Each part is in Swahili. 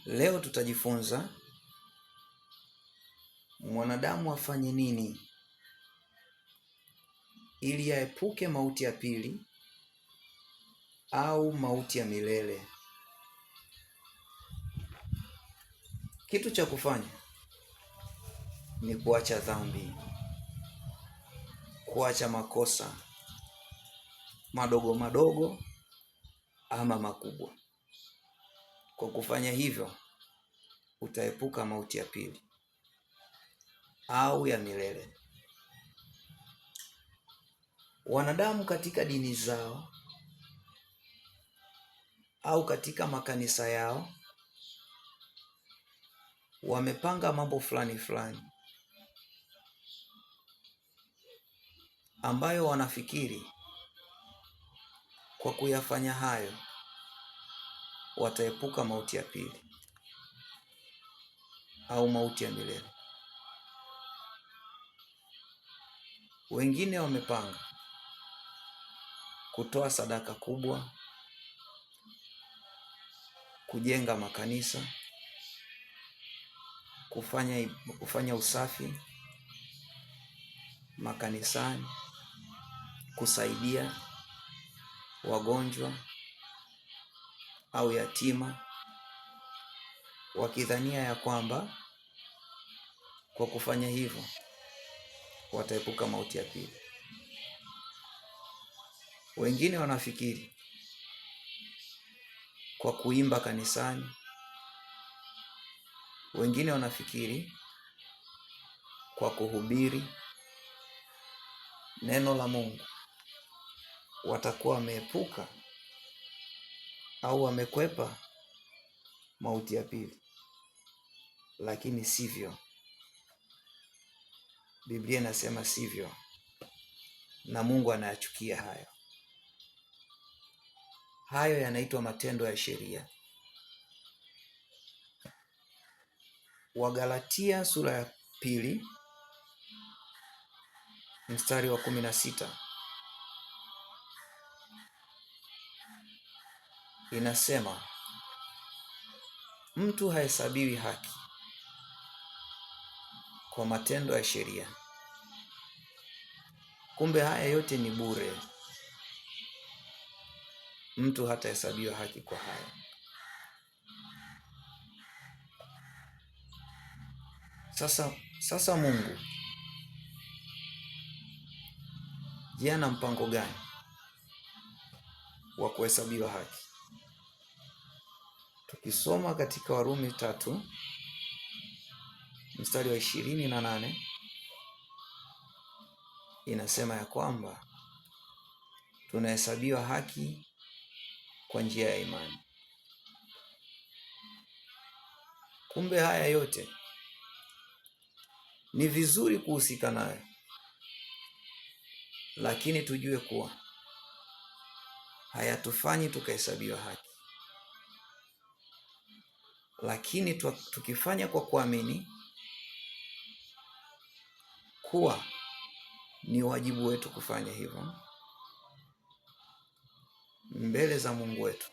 Leo tutajifunza mwanadamu afanye nini ili aepuke mauti ya pili au mauti ya milele. Kitu cha kufanya ni kuacha dhambi, kuacha makosa madogo madogo ama makubwa. Kwa kufanya hivyo, utaepuka mauti ya pili au ya milele. Wanadamu katika dini zao au katika makanisa yao wamepanga mambo fulani ambayo wanafikiri kwa kuyafanya hayo wataepuka mauti ya pili au mauti ya milele. Wengine wamepanga kutoa sadaka kubwa, kujenga makanisa, kufanya usafi makanisani, kusaidia wagonjwa au yatima, wakidhania ya kwamba kwa kufanya hivyo wataepuka mauti ya pili. Wengine wanafikiri kwa kuimba kanisani, wengine wanafikiri kwa kuhubiri neno la Mungu watakuwa wameepuka au wamekwepa mauti ya pili, lakini sivyo. Biblia inasema sivyo, na Mungu anayachukia hayo. Hayo yanaitwa matendo ya sheria. Wagalatia sura ya 2 mstari wa 16 inasema, mtu hahesabiwi haki kwa matendo ya sheria. Kumbe haya yote ni bure. Mtu hatahesabiwa haki kwa haya. Sasa Mungu, je, ana mpango gani wa kuhesabiwa haki? Tukisoma katika Warumi 3 mstari wa 28 inasema ya kwamba tunahesabiwa haki kwa njia ya imani. Kumbe haya yote ni vizuri kuhusika nayo, lakini tujue kuwa hayatufanyi tukahesabiwa haki. Lakini tukifanya kwa kuamini kuwa ni wajibu wetu kufanya hivyo mbele za Mungu wetu,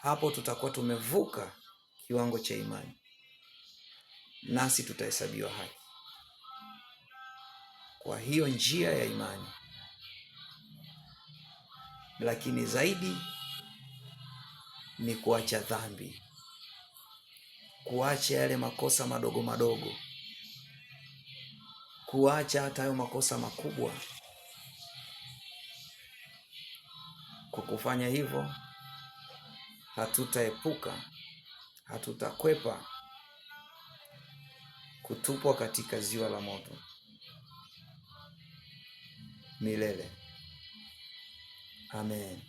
hapo tutakuwa tumevuka kiwango cha imani, nasi tutahesabiwa haki. Kwa hiyo njia ya imani, lakini zaidi ni kuacha dhambi, kuacha yale makosa madogo madogo, kuacha hata hayo makosa makubwa. Kwa kufanya hivyo hatutakwepa kutupwa katika ziwa la moto milele. Amen.